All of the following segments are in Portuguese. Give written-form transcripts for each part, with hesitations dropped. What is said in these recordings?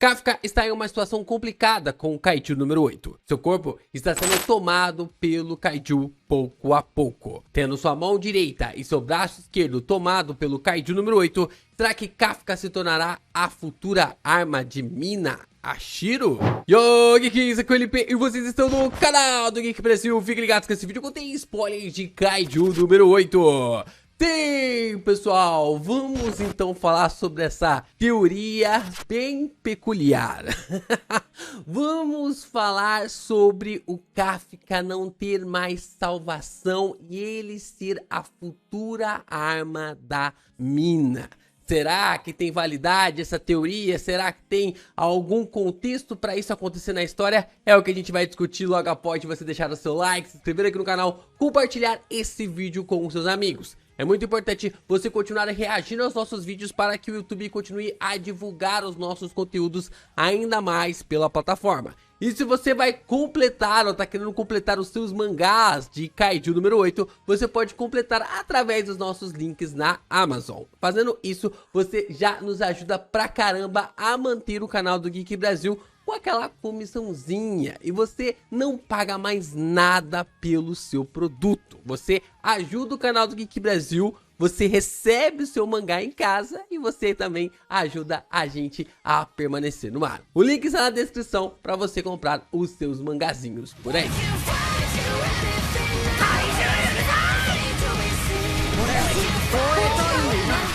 Kafka está em uma situação complicada com o Kaiju número 8. Seu corpo está sendo tomado pelo Kaiju pouco a pouco. Tendo sua mão direita e seu braço esquerdo tomado pelo Kaiju número 8, será que Kafka se tornará a futura arma de Mina Hashiro? Yo, Geeks, aqui é o LP e vocês estão no canal do Geek Brasil. Fiquem ligados que esse vídeo contém spoilers de Kaiju número 8. Sim, pessoal, vamos então falar sobre essa teoria bem peculiar. Vamos falar sobre o Kafka não ter mais salvação e ele ser a futura arma da Mina. Será que tem validade essa teoria? Será que tem algum contexto para isso acontecer na história? É o que a gente vai discutir logo após você deixar o seu like, se inscrever aqui no canal, compartilhar esse vídeo com os seus amigos. É muito importante você continuar reagindo aos nossos vídeos para que o YouTube continue a divulgar os nossos conteúdos ainda mais pela plataforma. E se você vai completar ou tá querendo completar os seus mangás de Kaiju número 8, você pode completar através dos nossos links na Amazon. Fazendo isso, você já nos ajuda pra caramba a manter o canal do Geek Brasil com aquela comissãozinha, e você não paga mais nada pelo seu produto. Você ajuda o canal do Geek Brasil, você recebe o seu mangá em casa e você também ajuda a gente a permanecer no ar. O link está na descrição para você comprar os seus mangazinhos por aí.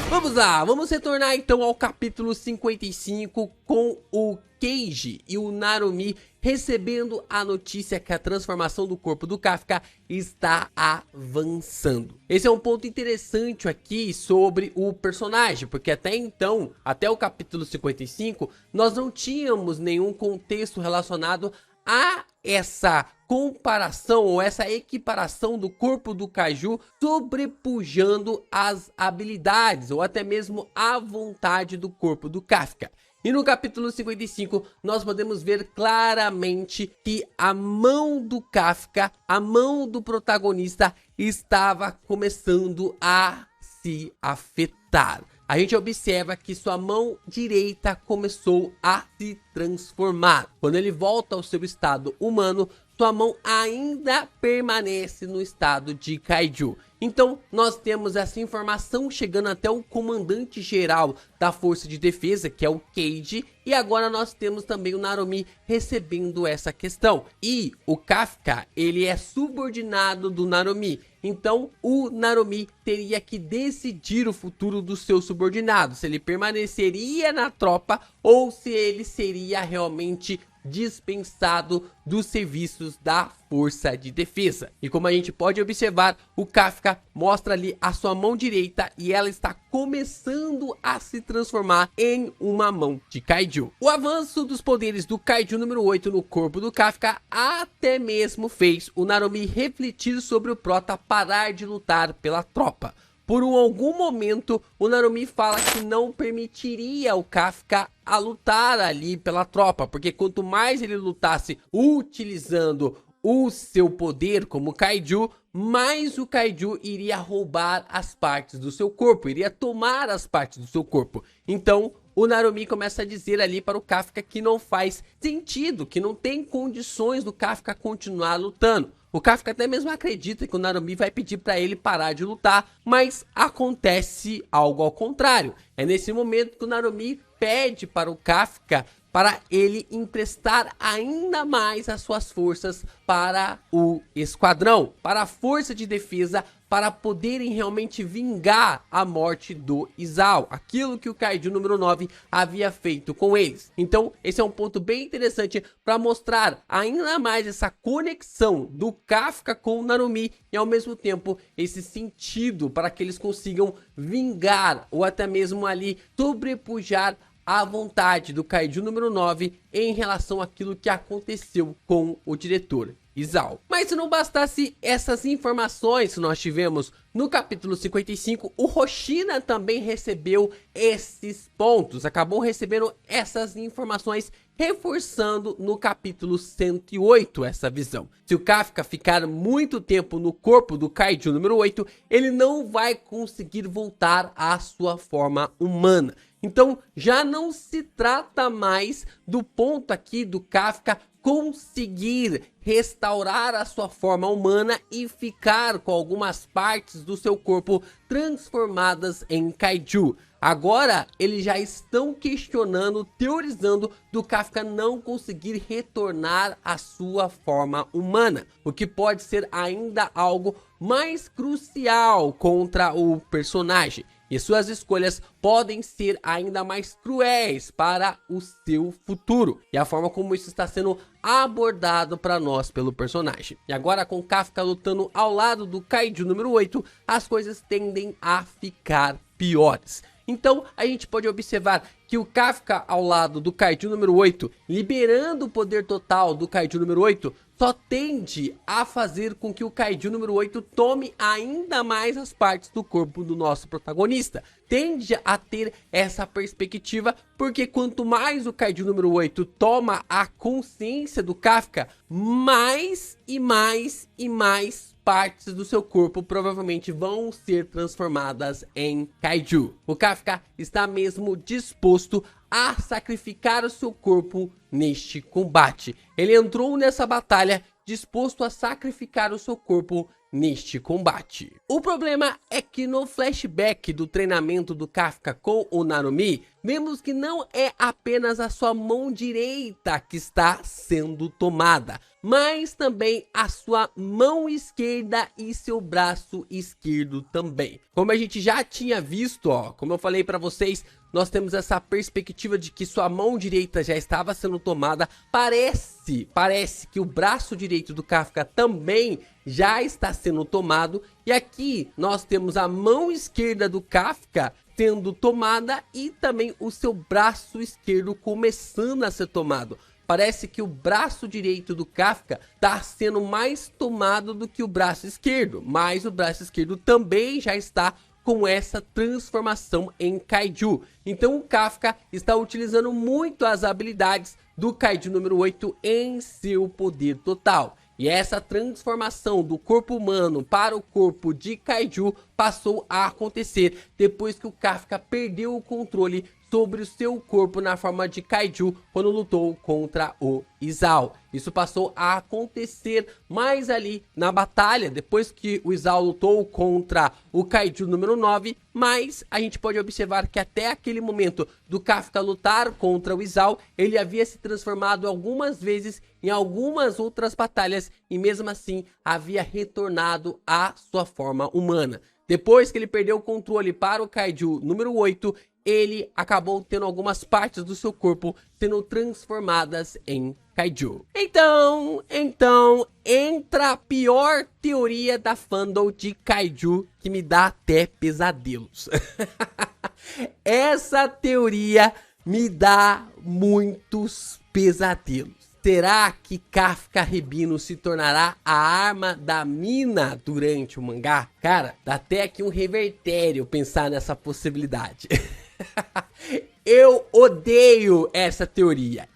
Vamos lá, vamos retornar então ao capítulo 55 com o Keiji e o Narumi recebendo a notícia que a transformação do corpo do Kafka está avançando. Esse é um ponto interessante aqui sobre o personagem, porque até então, até o capítulo 55, nós não tínhamos nenhum contexto relacionado a essa comparação ou essa equiparação do corpo do Kaiju sobrepujando as habilidades ou até mesmo a vontade do corpo do Kafka. E no capítulo 55 nós podemos ver claramente que a mão do Kafka, a mão do protagonista, estava começando a se afetar. A gente observa que sua mão direita começou a se transformar. Quando ele volta ao seu estado humano, sua mão ainda permanece no estado de Kaiju. Então, nós temos essa informação chegando até o comandante geral da Força de Defesa, que é o Keiji, e agora nós temos também o Narumi recebendo essa questão. E o Kafka, ele é subordinado do Narumi. Então, o Narumi teria que decidir o futuro do seu subordinado, se ele permaneceria na tropa ou se ele seria realmente dispensado dos serviços da Força de Defesa. E como a gente pode observar, o Kafka mostra ali a sua mão direita e ela está começando a se transformar em uma mão de Kaiju. O avanço dos poderes do Kaiju número 8 no corpo do Kafka até mesmo fez o Narumi refletir sobre o prota parar de lutar pela tropa. Por algum momento, o Narumi fala que não permitiria o Kafka a lutar ali pela tropa, porque quanto mais ele lutasse utilizando o seu poder como Kaiju, mais o Kaiju iria roubar as partes do seu corpo, iria tomar as partes do seu corpo. Então, o Narumi começa a dizer ali para o Kafka que não faz sentido, que não tem condições do Kafka continuar lutando. O Kafka até mesmo acredita que o Narumi vai pedir para ele parar de lutar, mas acontece algo ao contrário. É nesse momento que o Narumi pede para o Kafka para ele emprestar ainda mais as suas forças para o esquadrão, para a Força de Defesa, para poderem realmente vingar a morte do Isao, aquilo que o Kaiju número 9 havia feito com eles. Então, esse é um ponto bem interessante para mostrar ainda mais essa conexão do Kafka com o Narumi e ao mesmo tempo esse sentido para que eles consigam vingar ou até mesmo ali sobrepujar a vontade do Kaiju número 9 em relação àquilo que aconteceu com o diretor Isao. Mas se não bastasse essas informações que nós tivemos no capítulo 55, o Hoshina também recebeu esses pontos, acabou recebendo essas informações, reforçando no capítulo 108 essa visão. Se o Kafka ficar muito tempo no corpo do Kaiju número 8, ele não vai conseguir voltar à sua forma humana. Então já não se trata mais do ponto aqui do Kafka conseguir restaurar a sua forma humana e ficar com algumas partes do seu corpo transformadas em kaiju. Agora eles já estão questionando, teorizando do Kafka não conseguir retornar à sua forma humana, o que pode ser ainda algo mais crucial contra o personagem. E suas escolhas podem ser ainda mais cruéis para o seu futuro. E a forma como isso está sendo abordado para nós pelo personagem. E agora com Kafka lutando ao lado do Kaiju número 8, as coisas tendem a ficar piores. Então a gente pode observar que o Kafka ao lado do Kaiju número 8, liberando o poder total do Kaiju número 8, só tende a fazer com que o Kaiju número 8 tome ainda mais as partes do corpo do nosso protagonista. Tende a ter essa perspectiva, porque quanto mais o Kaiju número 8 toma a consciência do Kafka, mais e mais e mais partes do seu corpo provavelmente vão ser transformadas em kaiju. O Kafka está mesmo disposto a sacrificar o seu corpo neste combate. Ele entrou nessa batalha disposto a sacrificar o seu corpo neste combate. O problema é que no flashback do treinamento do Kafka com o Narumi, vemos que não é apenas a sua mão direita que está sendo tomada, mas também a sua mão esquerda e seu braço esquerdo também. Como a gente já tinha visto, como eu falei para vocês, nós temos essa perspectiva de que sua mão direita já estava sendo tomada. Parece que o braço direito do Kafka também já está sendo tomado. E aqui nós temos a mão esquerda do Kafka sendo tomada e também o seu braço esquerdo começando a ser tomado. Parece que o braço direito do Kafka está sendo mais tomado do que o braço esquerdo, mas o braço esquerdo também já está com essa transformação em kaiju. Então o Kafka está utilizando muito as habilidades do Kaiju número 8 em seu poder total. E essa transformação do corpo humano para o corpo de kaiju passou a acontecer depois que o Kafka perdeu o controle sobre o seu corpo na forma de kaiju quando lutou contra o Izao. Isso passou a acontecer mais ali na batalha, depois que o Izao lutou contra o Kaiju número 9, mas a gente pode observar que até aquele momento do Kafka lutar contra o Izao, ele havia se transformado algumas vezes em algumas outras batalhas e mesmo assim havia retornado à sua forma humana. Depois que ele perdeu o controle para o Kaiju número 8, ele acabou tendo algumas partes do seu corpo sendo transformadas em kaiju. Então entra a pior teoria da fandom de kaiju que me dá até pesadelos. Essa teoria me dá muitos pesadelos. Será que Kafka Rebino se tornará a arma da mina durante o mangá? Cara, dá até aqui um revertério pensar nessa possibilidade. Eu odeio essa teoria.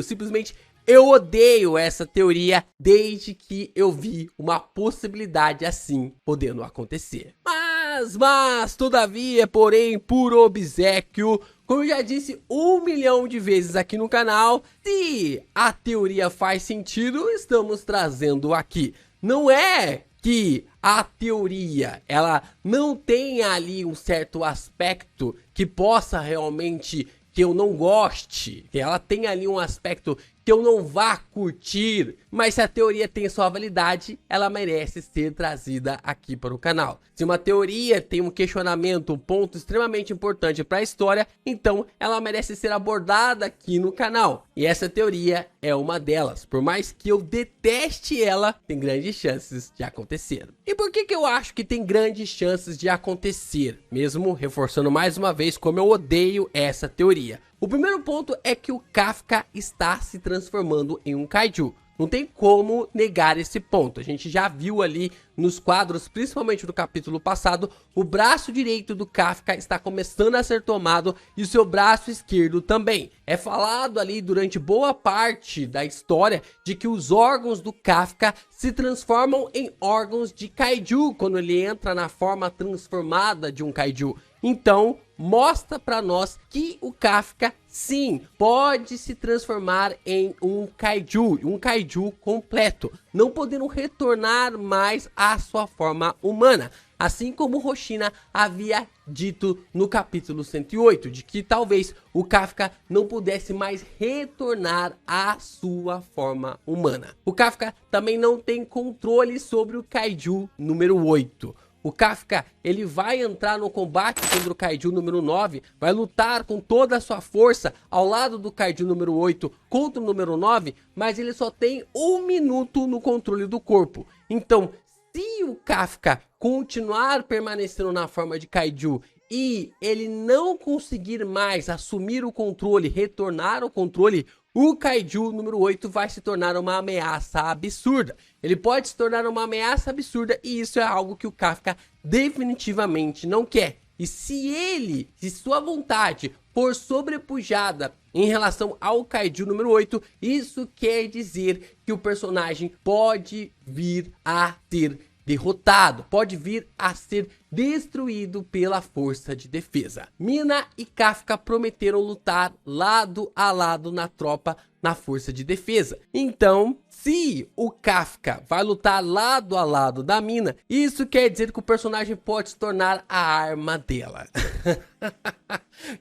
Simplesmente eu odeio essa teoria desde que eu vi uma possibilidade assim podendo acontecer. Mas, todavia, porém, por obséquio, como eu já disse 1 milhão de vezes aqui no canal, se a teoria faz sentido, estamos trazendo aqui. Não é que a teoria, ela não tenha ali um certo aspecto que possa realmente, que eu não goste, que ela tenha ali um aspecto que eu não vá curtir, mas se a teoria tem sua validade, ela merece ser trazida aqui para o canal. Se uma teoria tem um questionamento, um ponto extremamente importante para a história, então ela merece ser abordada aqui no canal. E essa teoria é uma delas. Por mais que eu deteste ela, tem grandes chances de acontecer. E por que eu acho que tem grandes chances de acontecer? Mesmo reforçando mais uma vez como eu odeio essa teoria. O primeiro ponto é que o Kafka está se transformando em um kaiju. Não tem como negar esse ponto. A gente já viu ali nos quadros, principalmente do capítulo passado, o braço direito do Kafka está começando a ser tomado e o seu braço esquerdo também. É falado ali durante boa parte da história de que os órgãos do Kafka se transformam em órgãos de kaiju quando ele entra na forma transformada de um kaiju. Então, mostra pra nós que o Kafka, sim, pode se transformar em um kaiju completo, não podendo retornar mais à sua forma humana. Assim como Roshina havia dito no capítulo 108, de que talvez o Kafka não pudesse mais retornar à sua forma humana. O Kafka também não tem controle sobre o Kaiju número 8. O Kafka, ele vai entrar no combate contra o Kaiju número 9, vai lutar com toda a sua força ao lado do Kaiju número 8 contra o número 9, mas ele só tem 1 minuto no controle do corpo. Então, se o Kafka continuar permanecendo na forma de Kaiju e ele não conseguir mais assumir o controle, retornar ao controle, o Kaiju número 8 vai se tornar uma ameaça absurda. Ele pode se tornar uma ameaça absurda e isso é algo que o Kafka definitivamente não quer. E se sua vontade for sobrepujada em relação ao Kaiju número 8, isso quer dizer que o personagem pode vir a ser derrotado, pode vir a ser destruído pela força de defesa. Mina e Kafka prometeram lutar lado a lado na tropa na força de defesa. Então, se o Kafka vai lutar lado a lado da Mina, isso quer dizer que o personagem pode se tornar a arma dela.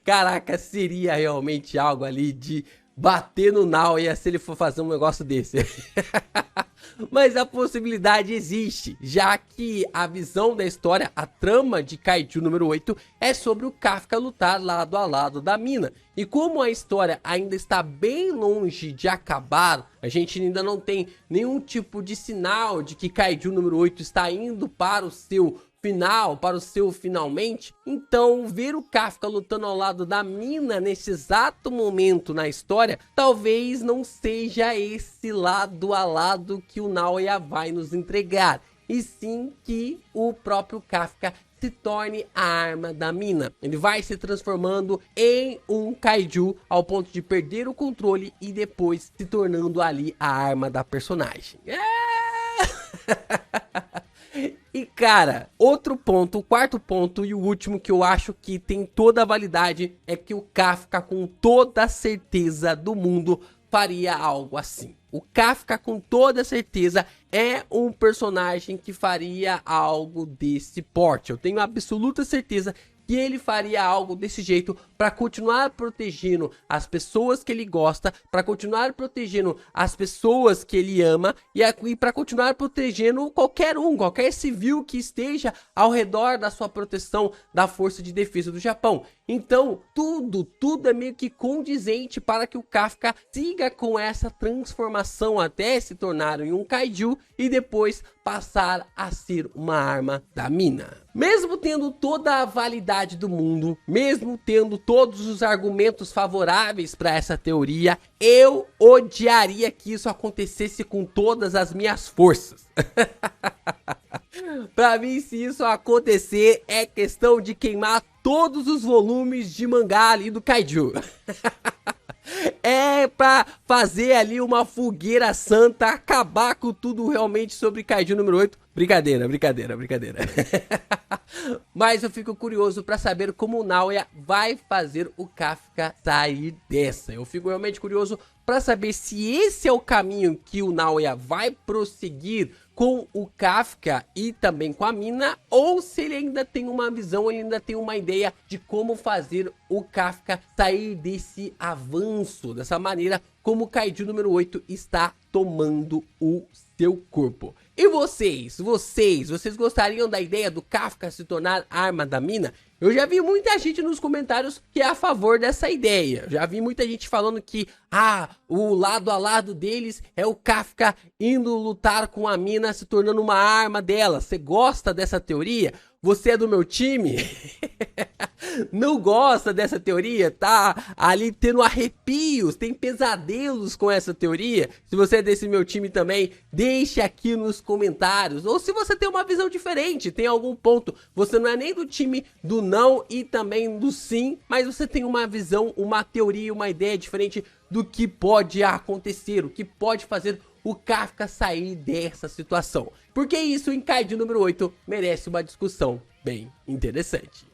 Caraca, seria realmente algo ali de bater no Naoya se ele for fazer um negócio desse. Mas a possibilidade existe, já que a visão da história, a trama de Kaiju número 8 é sobre o Kafka lutar lado a lado da Mina. E como a história ainda está bem longe de acabar, a gente ainda não tem nenhum tipo de sinal de que Kaiju número 8 está indo para o seu final, para o seu finalmente. Então, ver o Kafka lutando ao lado da Mina nesse exato momento na história, talvez não seja esse lado a lado que o Naoya vai nos entregar, e sim que o próprio Kafka se torne a arma da Mina. Ele vai se transformando em um Kaiju ao ponto de perder o controle e depois se tornando ali a arma da personagem. E cara, outro ponto, o quarto ponto e o último que eu acho que tem toda a validade é que o Kafka com toda a certeza do mundo faria algo assim. O Kafka com toda certeza é um personagem que faria algo desse porte. Eu tenho absoluta certeza que ele faria algo desse jeito para continuar protegendo as pessoas que ele gosta, para continuar protegendo as pessoas que ele ama e para continuar protegendo qualquer civil que esteja ao redor da sua proteção da Força de Defesa do Japão. Então, tudo é meio que condizente para que o Kafka siga com essa transformação até se tornar em um Kaiju e depois passar a ser uma arma da Mina. Mesmo tendo toda a validade do mundo, mesmo tendo todos os argumentos favoráveis para essa teoria, eu odiaria que isso acontecesse com todas as minhas forças. Pra mim, se isso acontecer, é questão de queimar todos os volumes de mangá ali do Kaiju. É pra fazer ali uma fogueira santa, acabar com tudo realmente sobre Kaiju número 8. Brincadeira. Mas eu fico curioso pra saber como o Naoya vai fazer o Kafka sair dessa. Eu fico realmente curioso pra saber se esse é o caminho que o Naoya vai prosseguir com o Kafka e também com a Mina, ou se ele ainda tem uma visão, ele ainda tem uma ideia de como fazer o Kafka sair desse avanço, dessa maneira como o Kaiju número 8 está tomando o seu corpo. E vocês gostariam da ideia do Kafka se tornar arma da Mina? Eu já vi muita gente nos comentários que é a favor dessa ideia. Já vi muita gente falando que o lado a lado deles é o Kafka indo lutar com a Mina, se tornando uma arma dela. Você gosta dessa teoria? Você é do meu time? Não gosta dessa teoria? Tá ali tendo arrepios, tem pesadelos com essa teoria? Se você é desse meu time também, deixe aqui nos comentários. Ou se você tem uma visão diferente, tem algum ponto, você não é nem do time do não e também do sim, mas você tem uma visão, uma teoria, uma ideia diferente do que pode acontecer, o que pode fazer o Kafka sair dessa situação. Porque isso em Kaiju número 8 merece uma discussão bem interessante.